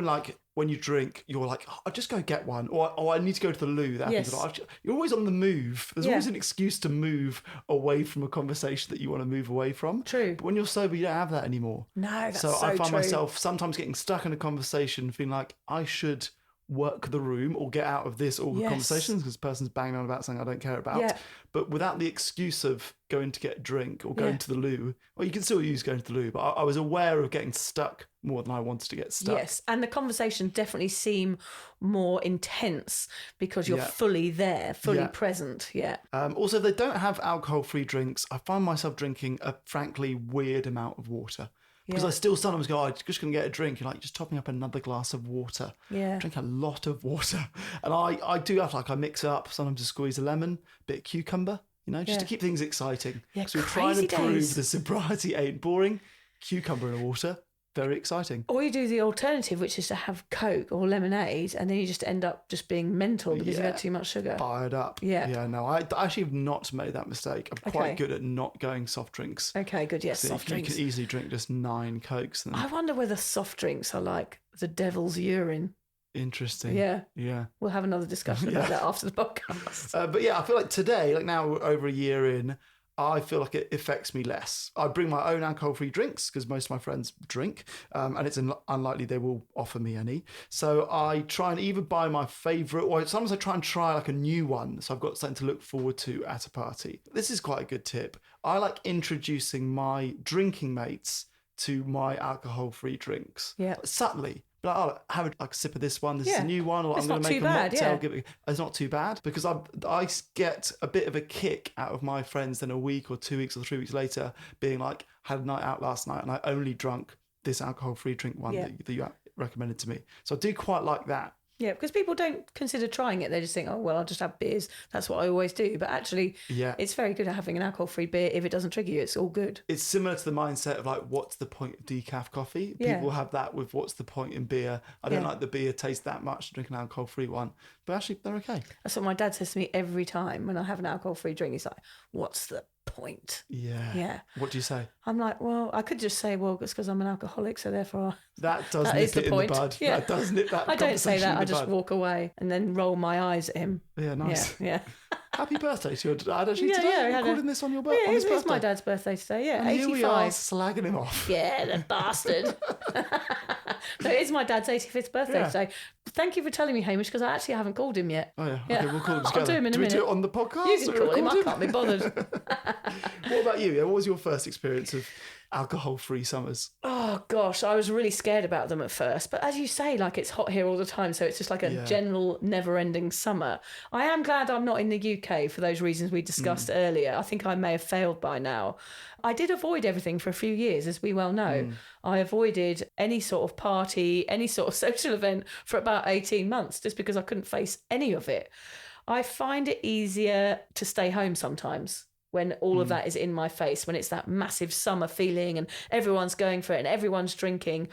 when you drink, you're like, oh, I'll just go get one, or I need to go to the loo. That Yes. happens. You're always on the move. There's Yeah. always an excuse to move away from a conversation that you want to move away from. True. But when you're sober, you don't have that anymore. No, that's so I find true. myself sometimes getting stuck in a conversation, feeling like I should work the room or get out of this awkward Yes. conversations because the person's banging on about something I don't care about. Yeah. But without the excuse of going to get a drink or going Yeah. to the loo, well, you can still use going to the loo, but I was aware of getting stuck more than I wanted to get stuck. Yes, and the conversations definitely seem more intense because you're fully there, fully present. Yeah. Also, if they don't have alcohol-free drinks, I find myself drinking a frankly weird amount of water. Because I still sometimes go, I'm just going to get a drink. You're like, just topping up another glass of water. Yeah. I drink a lot of water. And I do have, I mix it up. Sometimes I squeeze a lemon, bit of cucumber, just to keep things exciting. Yeah, So we're trying to crazy prove days. the sobriety ain't boring. Cucumber in the water, very exciting. Or you do the alternative, which is to have Coke or lemonade, and then you just end up just being mental because you've had too much sugar. Fired up. Yeah. Yeah, no, I actually have not made that mistake. I'm quite good at not going soft drinks. Okay, good. Yes, So soft you drinks. can easily drink just 9 Cokes. And I wonder whether soft drinks are like the devil's urine. interesting. Yeah. Yeah. We'll have another discussion about that after the podcast. But yeah, I feel like today, now we're over a year in, I feel like it affects me less. I bring my own alcohol-free drinks because most of my friends drink, and it's unlikely they will offer me any. So I try and either buy my favourite, or sometimes I try and try a new one. So I've got something to look forward to at a party. This is quite a good tip. I like introducing my drinking mates to my alcohol-free drinks. Yeah. Subtly. But I'll have a sip of this one. This is Yeah. a new one, or It's I'm going not to make too a bad, mocktail. yeah. Give it. It's not too bad because I get a bit of a kick out of my friends then a week or 2 weeks or 3 weeks later being like, had a night out last night and I only drunk this alcohol-free drink one that you recommended to me. So I do quite like that. Yeah, because people don't consider trying it. They just think, oh, well, I'll just have beers. That's what I always do. But actually, it's very good at having an alcohol-free beer. If it doesn't trigger you, it's all good. It's similar to the mindset of what's the point of decaf coffee? Yeah. People have that with what's the point in beer? I don't like the beer taste that much to drink an alcohol-free one. But actually, they're okay. That's what my dad says to me every time when I have an alcohol-free drink. He's like, what's the point? Yeah. Yeah. What do you say? I'm like, well, I could just say, well, it's because I'm an alcoholic, so therefore That does that nip is the it point. in the bud. Yeah. That does nip that I don't say conversation that. in I the just bud. walk away and then roll my eyes at him. Yeah, nice. Yeah. Happy birthday to your dad. Actually, Yeah, today yeah, we we're had recording this on your Yeah, on his it's birthday. my dad's birthday today. Yeah, And 85. here we are slagging him off. Yeah, the bastard. So it is my dad's 85th birthday Yeah. today. Thank you for telling me, Hamish, because I actually haven't called him yet. Oh yeah. Yeah. Okay, we'll call him I'll together. do him in a do we do minute. it on the podcast? You can or call him. I record can't be bothered. What about you? What was your first experience of alcohol-free summers? Oh gosh, I was really scared about them at first, but as you say, it's hot here all the time, so it's just like a general never-ending summer. I am glad I'm not in the UK for those reasons we discussed earlier. I think I may have failed by now. I did avoid everything for a few years, as we well know. I avoided any sort of party, any sort of social event for about 18 months, just because I couldn't face any of it. I find it easier to stay home sometimes when all of that is in my face, when it's that massive summer feeling and everyone's going for it and everyone's drinking.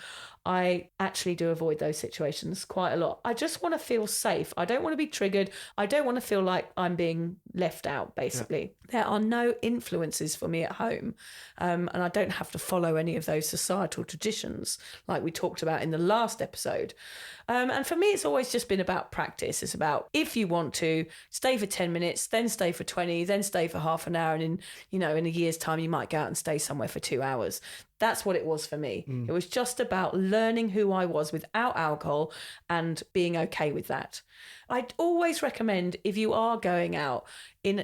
I actually do avoid those situations quite a lot. I just want to feel safe. I don't want to be triggered. I don't want to feel like I'm being left out, basically. Yeah. There are no influences for me at home, and I don't have to follow any of those societal traditions like we talked about in the last episode. And for me, it's always just been about practice. It's about, if you want to, stay for 10 minutes, then stay for 20, then stay for half an hour. And in a year's time, you might go out and stay somewhere for 2 hours. That's what it was for me. It was just about learning who I was without alcohol and being okay with that. I'd always recommend, if you are going out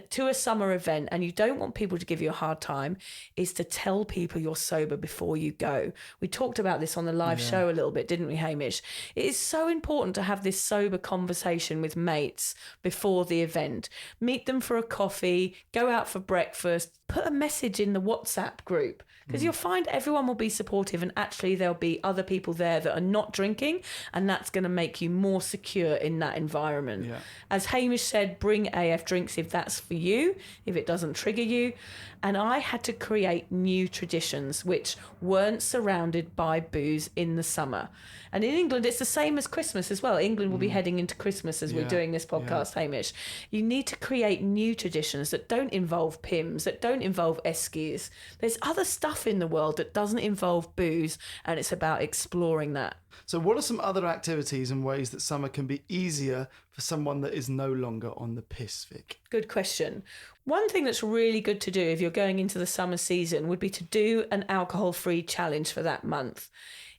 to a summer event and you don't want people to give you a hard time, is to tell people you're sober before you go. We talked about this on the live show a little bit, didn't we, Hamish? It is so important to have this sober conversation with mates before the event. Meet them for a coffee, go out for breakfast, put a message in the WhatsApp group, because you'll find everyone will be supportive, and actually there'll be other people there that are not drinking, and that's going to make you more secure in that environment. Yeah. As Hamish said, bring AF drinks if that's for you, if it doesn't trigger you. And I had to create new traditions which weren't surrounded by booze in the summer. And in England, it's the same as Christmas as well. England will be heading into Christmas as we're doing this podcast, Hamish. You need to create new traditions that don't involve Pims, that don't involve eskies. There's other stuff in the world that doesn't involve booze, and it's about exploring that. So what are some other activities and ways that summer can be easier for someone that is no longer on the piss, Vic? Good question. One thing that's really good to do if you're going into the summer season would be to do an alcohol-free challenge for that month.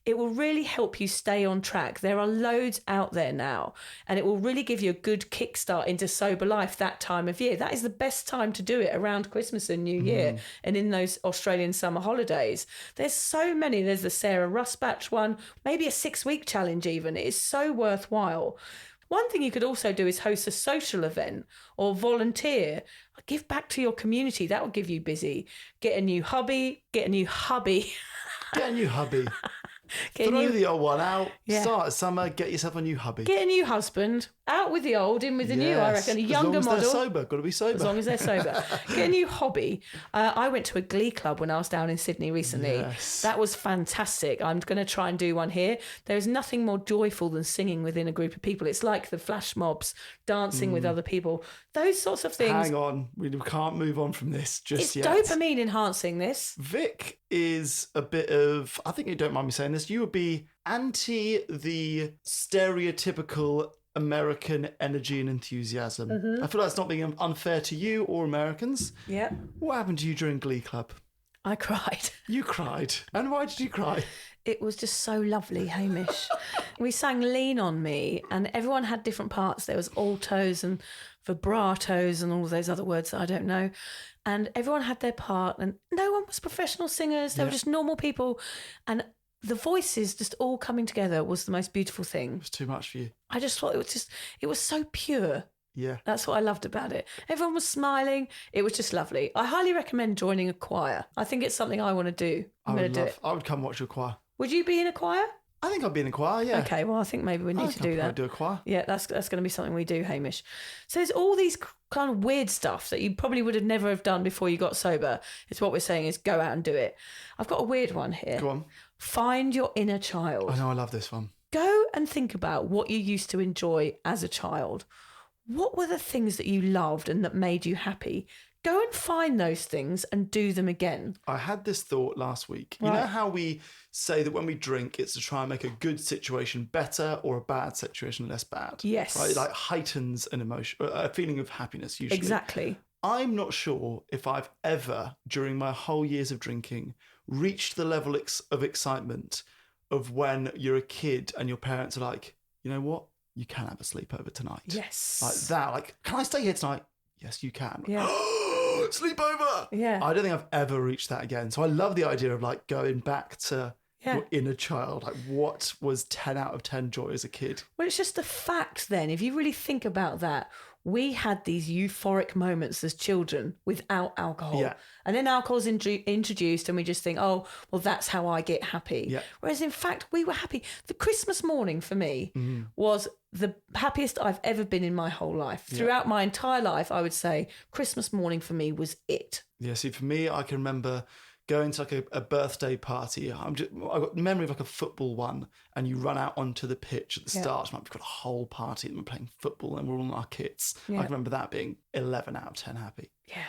It will really help you stay on track. There are loads out there now, and it will really give you a good kickstart into sober life that time of year. That is the best time to do it, around Christmas and New Year and in those Australian summer holidays. There's so many. There's the Sarah Rusbatch one, maybe a 6-week challenge even. It is so worthwhile. One thing you could also do is host a social event or volunteer. Give back to your community. That will give you busy. Get a new hobby. Get a new hubby. Get a new hubby. Throw the old one out. Start of summer. Get yourself a new hubby. Get a new husband. Out with the old, in with the new, I reckon. A younger model. As long as they're sober. Got to be sober. As long as they're sober. Get a new hobby. I went to a glee club when I was down in Sydney recently. Yes. That was fantastic. I'm going to try and do one here. There's nothing more joyful than singing within a group of people. It's like the flash mobs, dancing with other people. Those sorts of things. Hang on. We can't move on from this just yet. It's dopamine enhancing this. Vic is a bit of, I think you don't mind me saying this, you would be anti the stereotypical American energy and enthusiasm. I feel like it's not being unfair to you or Americans. Yeah. What happened to you during Glee Club? I cried. You cried. And why did you cry? It was just so lovely, Hamish. We sang Lean on Me, and everyone had different parts. There was altos and vibratos and all of those other words that I don't know. And everyone had their part, and no one was professional singers. They were just normal people. And the voices just all coming together was the most beautiful thing. It was too much for you. I just thought it was so pure. Yeah. That's what I loved about it. Everyone was smiling. It was just lovely. I highly recommend joining a choir. I think it's something I want to do. I'm going to do it. I would come watch your choir. Would you be in a choir? I think I'd be in a choir, yeah. Okay, well, I think maybe we need to do that. I'd do a choir. Yeah, that's going to be something we do, Hamish. So there's all these kind of weird stuff that you probably would have never have done before you got sober. It's what we're saying is go out and do it. I've got a weird one here. Go on. Find your inner child. I know, I love this one. Go and think about what you used to enjoy as a child. What were the things that you loved and that made you happy? Go and find those things and do them again. I had this thought last week. You know how we say that when we drink, it's to try and make a good situation better or a bad situation less bad? Yes. Right? It like heightens an emotion, a feeling of happiness usually. Exactly. I'm not sure if I've ever, during my whole years of drinking, reached the level of excitement of when you're a kid and your parents are like, you know what? You can have a sleepover tonight. Yes. Like that. Like, can I stay here tonight? Yes, you can. Yeah. Sleepover. Yeah. I don't think I've ever reached that again. So I love the idea of like going back to your inner child. Like what was 10 out of 10 joy as a kid? Well, it's just the fact then, if you really think about that, we had these euphoric moments as children without alcohol. Yeah. And then alcohol's introduced and we just think, oh, well, that's how I get happy. Yeah. Whereas in fact, we were happy. The Christmas morning for me was the happiest I've ever been in my whole life. Throughout my entire life, I would say Christmas morning for me was it. Yeah, see, for me, I can remember going to like a birthday party. I've got memory of like a football one, and you run out onto the pitch at the start. We've got a whole party and we're playing football and we're all in our kits. I can remember that being 11 out of 10 happy. Yeah.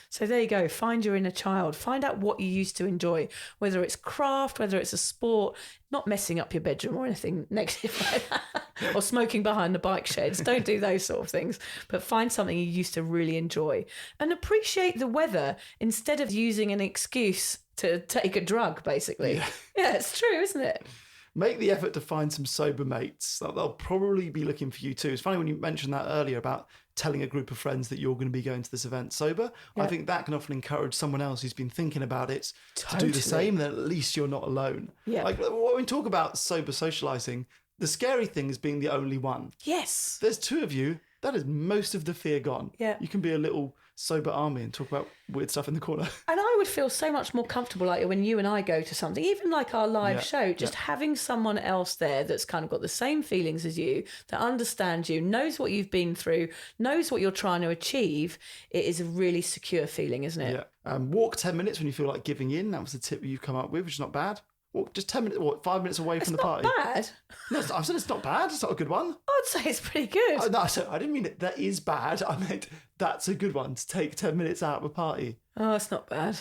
So there you go. Find your inner child. Find out what you used to enjoy, whether it's craft, whether it's a sport, not messing up your bedroom or anything negative like that, or smoking behind the bike sheds. Don't do those sort of things, but find something you used to really enjoy and appreciate the weather instead of using an excuse to take a drug, basically. Yeah, it's true, isn't it? Make the effort to find some sober mates. They'll probably be looking for you too. It's funny when you mentioned that earlier about telling a group of friends that you're going to be going to this event sober. I think that can often encourage someone else who's been thinking about it to do the same. Then at least you're not alone. Yeah. Like when we talk about sober socializing, the scary thing is being the only one. Yes. There's two of you. That is most of the fear gone. Yeah. You can be a little sober army and talk about weird stuff in the corner. And I would feel so much more comfortable like when you and I go to something, even like our live show, just having someone else there that's kind of got the same feelings as you, that understands you, knows what you've been through, knows what you're trying to achieve. It is a really secure feeling, isn't it? Yeah. Walk 10 minutes when you feel like giving in. That was the tip you've come up with, which is not bad. Walk just 10 minutes, 5 minutes away from the party. It's not bad. No, I said it's not bad. It's not a good one. I'd say it's pretty good. No, I didn't mean it. That is bad. I meant that's a good one to take 10 minutes out of a party. Oh, it's not bad.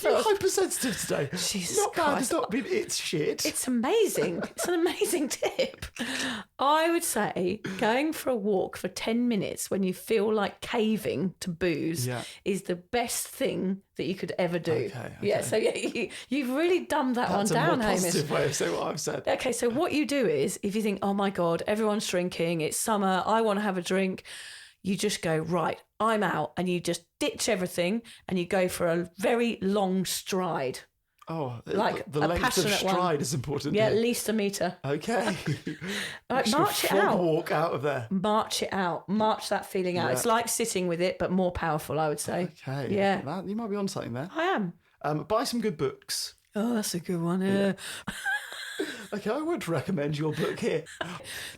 You're hypersensitive today. Jesus Not bad. Christ. It's not. It's shit. It's amazing. It's an amazing tip. I would say going for a walk for 10 minutes when you feel like caving to booze is the best thing that you could ever do. Okay. Yeah, so you've really dumbed that one down, Hamish. That's a more positive way of saying what I've said. Okay, so what you do is, if you think, oh my God, everyone's drinking, it's summer, I want to have a drink, you just go, right, I'm out, and you just ditch everything and you go for a very long stride. Oh, like the a length of passionate stride one. is important. Yeah, here. at least a metre. Okay. Like, march it out. Walk out of there. March it out. March that feeling out. Yeah. It's like sitting with it, but more powerful, I would say. Okay. Yeah. You might be on something there. I am. Buy some good books. Oh, that's a good one. Yeah. Okay, I would recommend your book here.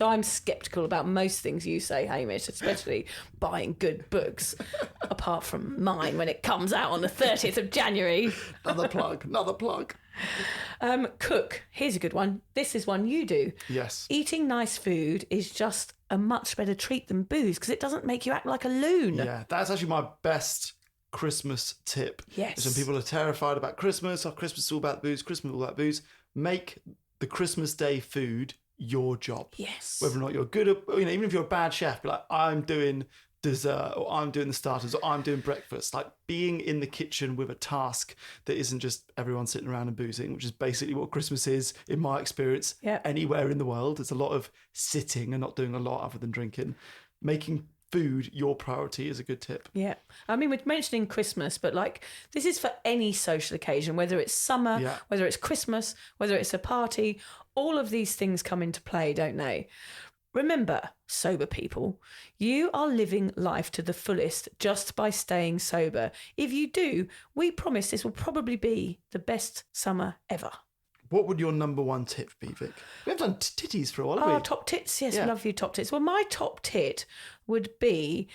I'm sceptical about most things you say, Hamish, especially buying good books, apart from mine when it comes out on the 30th of January. Another plug. Cook. Here's a good one. This is one you do. Yes. Eating nice food is just a much better treat than booze because it doesn't make you act like a loon. Yeah, that's actually my best Christmas tip. Yes. Some people are terrified about Christmas. Oh, Christmas is all about booze. Christmas is all about booze. Make the Christmas Day food your job. Yes. Whether or not you're good at, even if you're a bad chef, be like, I'm doing dessert, or I'm doing the starters, or I'm doing breakfast. Like being in the kitchen with a task that isn't just everyone sitting around and boozing, which is basically what Christmas is, in my experience, anywhere in the world. It's a lot of sitting and not doing a lot other than drinking. Making food your priority is a good tip. Yeah. I mean, we're mentioning Christmas, but like this is for any social occasion, whether it's summer, whether it's Christmas, whether it's a party, all of these things come into play, don't they? Remember, sober people, you are living life to the fullest just by staying sober. If you do, we promise this will probably be the best summer ever. What would your number one tip be, Vic? We haven't done titties for a while, have we? Oh, top tits. Yes, love you, top tits. Well, my top tit would be,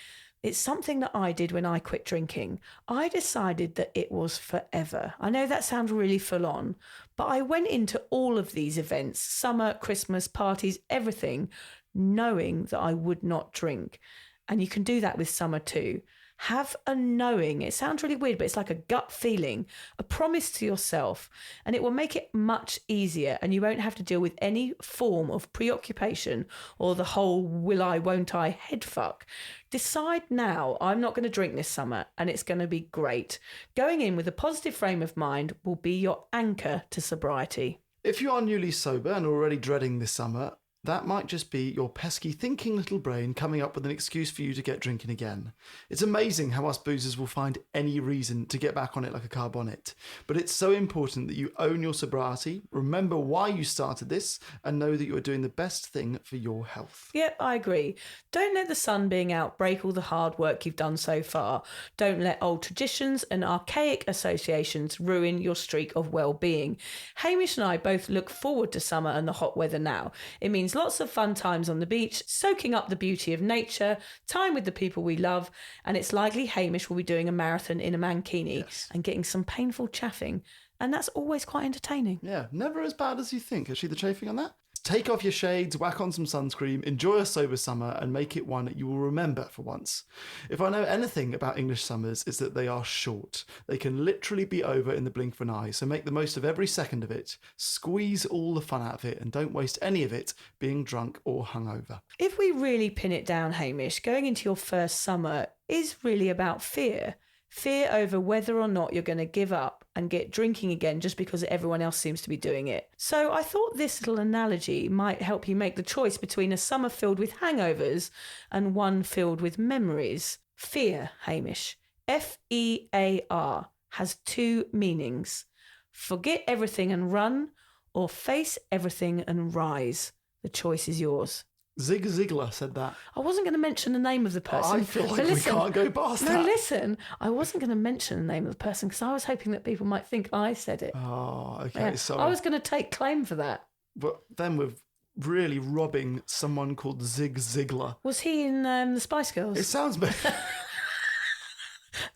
it's something that I did when I quit drinking. I decided that it was forever. I know that sounds really full on, but I went into all of these events, summer, Christmas, parties, everything, knowing that I would not drink. And you can do that with summer too. Have a knowing. It sounds really weird, but it's like a gut feeling, a promise to yourself, and it will make it much easier, and you won't have to deal with any form of preoccupation or the whole will I, won't I head fuck. Decide now, I'm not going to drink this summer, and it's going to be great. Going in with a positive frame of mind will be your anchor to sobriety. If you are newly sober and already dreading this summer, that might just be your pesky thinking little brain coming up with an excuse for you to get drinking again. It's amazing how us boozers will find any reason to get back on it like a car bonnet. But it's so important that you own your sobriety, remember why you started this, and know that you are doing the best thing for your health. Yep, I agree. Don't let the sun being out break all the hard work you've done so far. Don't let old traditions and archaic associations ruin your streak of well-being. Hamish and I both look forward to summer and the hot weather now. It means lots of fun times on the beach, soaking up the beauty of nature, time with the people we love, and it's likely Hamish will be doing a marathon in a mankini and getting some painful chaffing, and that's always quite entertaining. Yeah, never as bad as you think. Actually, the chafing on that? Take off your shades, whack on some sunscreen, enjoy a sober summer, and make it one that you will remember for once. If I know anything about English summers, it's that they are short. They can literally be over in the blink of an eye, so make the most of every second of it. Squeeze all the fun out of it, and don't waste any of it being drunk or hungover. If we really pin it down, Hamish, going into your first summer is really about fear. Fear over whether or not you're going to give up and get drinking again just because everyone else seems to be doing it. So I thought this little analogy might help you make the choice between a summer filled with hangovers and one filled with memories. Fear, Hamish, F-E-A-R, has two meanings. Forget everything and run, or face everything and rise. The choice is yours. Zig Ziglar said that. I wasn't going to mention the name of the person. I feel like we can't go past that. No, listen, I wasn't going to mention the name of the person because I was hoping that people might think I said it. Oh, okay, Yeah. sorry. I was going to take claim for that. But then we're really robbing someone called Zig Ziglar. Was he in the Spice Girls? It sounds bad.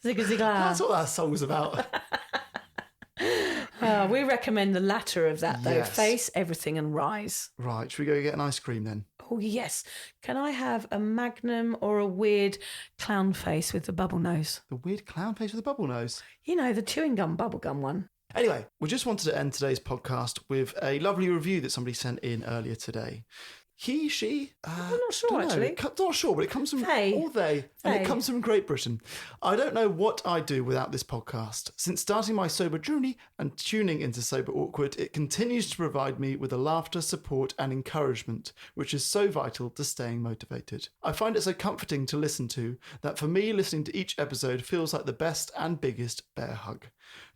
Zigga Ziglar. That's what that song's about. We recommend the latter of that, though. Yes. Face everything and rise. Right, should we go get an ice cream then? Oh, yes. Can I have a Magnum or a weird clown face with the bubble nose? The weird clown face with a bubble nose. You know, the chewing gum, bubble gum one. Anyway, we just wanted to end today's podcast with a lovely review that somebody sent in earlier today. He, she, I'm not sure, actually. Not sure, but it comes from They. and it comes from Great Britain. I don't know what I'd do without this podcast. Since starting my sober journey and tuning into Sober Awkward, it continues to provide me with the laughter, support and encouragement, which is so vital to staying motivated. I find it so comforting to listen to that for me, listening to each episode feels like the best and biggest bear hug.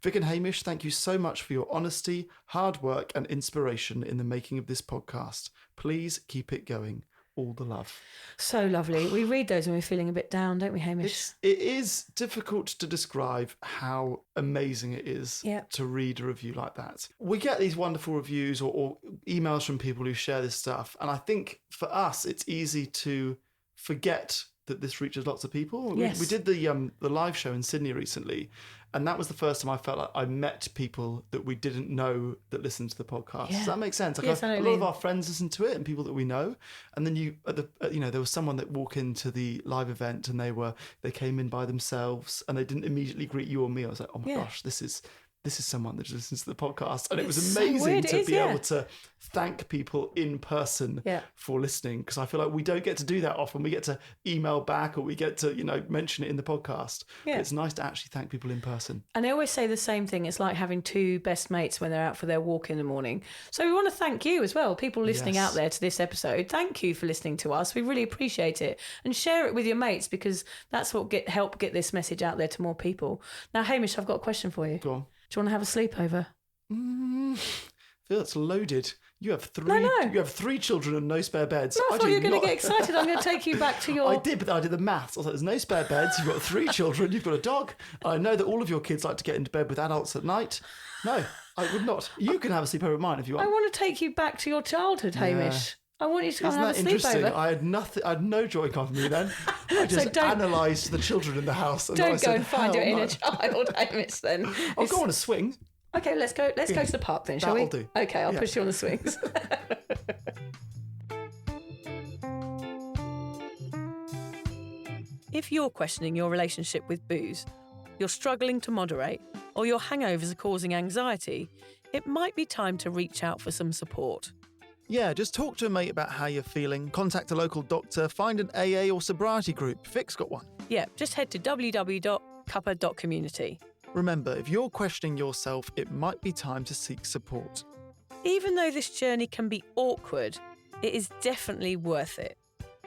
Vic and Hamish, thank you so much for your honesty, hard work and inspiration in the making of this podcast. Please keep it going. All the love. So lovely. We read those when we're feeling a bit down, don't we, Hamish? It is difficult to describe how amazing it is to read a review like that. We get these wonderful reviews or emails from people who share this stuff. And I think for us, it's easy to forget that this reaches lots of people. Yes. We did the live show in Sydney recently, and that was the first time I felt like I met people that we didn't know that listened to the podcast. Yeah. Does that make sense? Like Yes, a lot of our friends listen to it, and people that we know. And then there was someone that walked into the live event, and they came in by themselves, and they didn't immediately greet you or me. I was like, oh my gosh, this is someone that listens to the podcast. And it was amazing to be able to thank people in person for listening, because I feel like we don't get to do that often. We get to email back or we get to, mention it in the podcast. Yeah. But it's nice to actually thank people in person. And I always say the same thing. It's like having two best mates when they're out for their walk in the morning. So we want to thank you as well, people listening out there to this episode. Thank you for listening to us. We really appreciate it. And share it with your mates, because that's what help get this message out there to more people. Now, Hamish, I've got a question for you. Go on. Do you want to have a sleepover? I feel it's loaded. You have three. No. You have 3 children and no spare beds. No, I thought you were going to get excited. I'm going to take you back to your... I did, but I did the maths. I was like, there's no spare beds. You've got 3 children. You've got a dog. I know that all of your kids like to get into bed with adults at night. No, I would not. You can have a sleepover at mine if you want. I want to take you back to your childhood, Hamish. I want you to come and have a interesting? sleepover. I had no joy company then. I just analysed the children in the house. And don't go and find your inner child, Hamish, then. I'll go on a swing. Okay, let's go to the park then, shall we? That'll do. Okay, I'll push you on the swings. If you're questioning your relationship with booze, you're struggling to moderate, or your hangovers are causing anxiety, it might be time to reach out for some support. Yeah, just talk to a mate about how you're feeling, contact a local doctor, find an AA or sobriety group. Vic's got one. Yeah, just head to www.cuppa.community. Remember, if you're questioning yourself, it might be time to seek support. Even though this journey can be awkward, it is definitely worth it.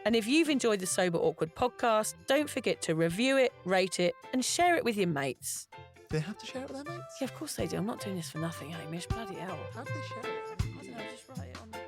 And if you've enjoyed the Sober Awkward podcast, don't forget to review it, rate it, and share it with your mates. Do they have to share it with their mates? Yeah, of course they do. I'm not doing this for nothing, Hamish. Bloody hell. How do they share it? I don't know, just write it on the...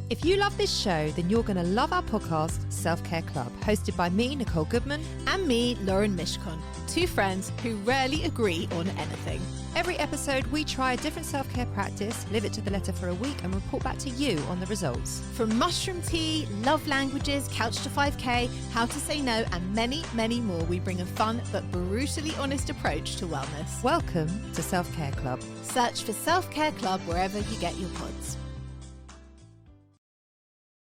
If you love this show, then you're going to love our podcast, Self-Care Club, hosted by me, Nicole Goodman. And me, Lauren Mishkon, 2 friends who rarely agree on anything. Every episode, we try a different self-care practice, live it to the letter for a week, and report back to you on the results. From mushroom tea, love languages, couch to 5K, how to say no, and many, many more, we bring a fun but brutally honest approach to wellness. Welcome to Self-Care Club. Search for Self-Care Club wherever you get your pods.